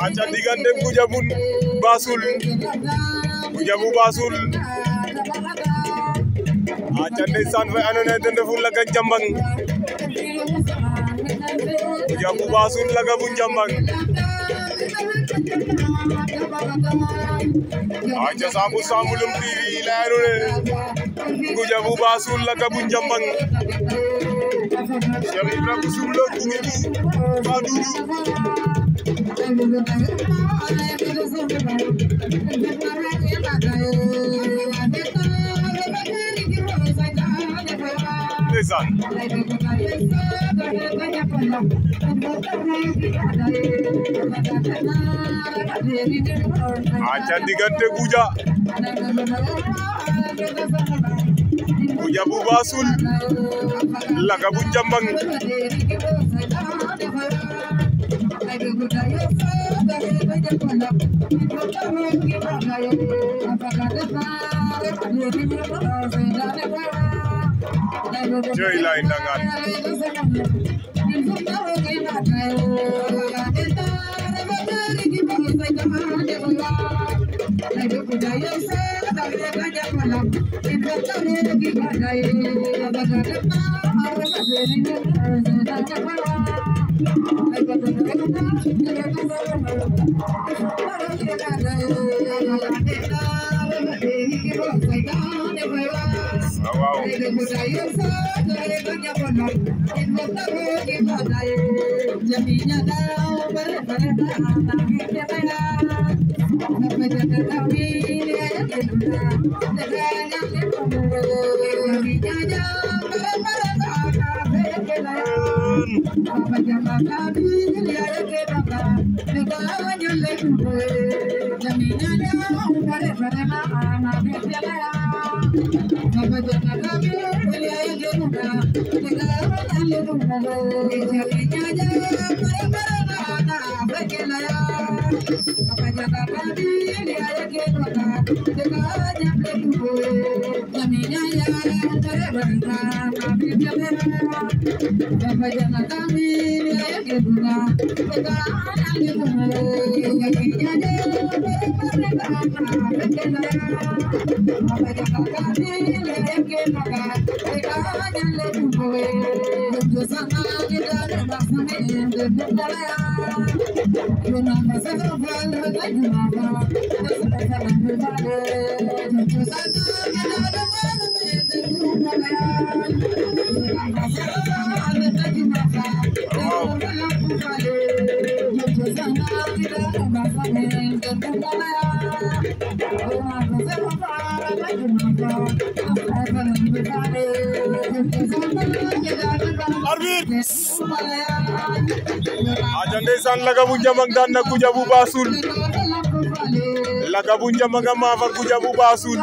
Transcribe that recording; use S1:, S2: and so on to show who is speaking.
S1: aca diggante Goudiabou Bassoul Goudiabou Bassoul aca ndeysaan fay andoona yee ten refu Laga Njambang Goudiabou Bassoul Laga bu Njambang aca Sambou Samboulum TV layano ne Goudiabou Bassoul Laga bu Njambang Cheikh Ibrahima Soumlo Goudiabou Fadoudou ndeysaan aca diggante Goudiabou Bassoul Laga bu Njambang Joy line dangan wow aja ndeysaan Laga bu Njambang daan na Goudiabou Bassoul Laga bu Njambang ma fa Goudiabou Bassoul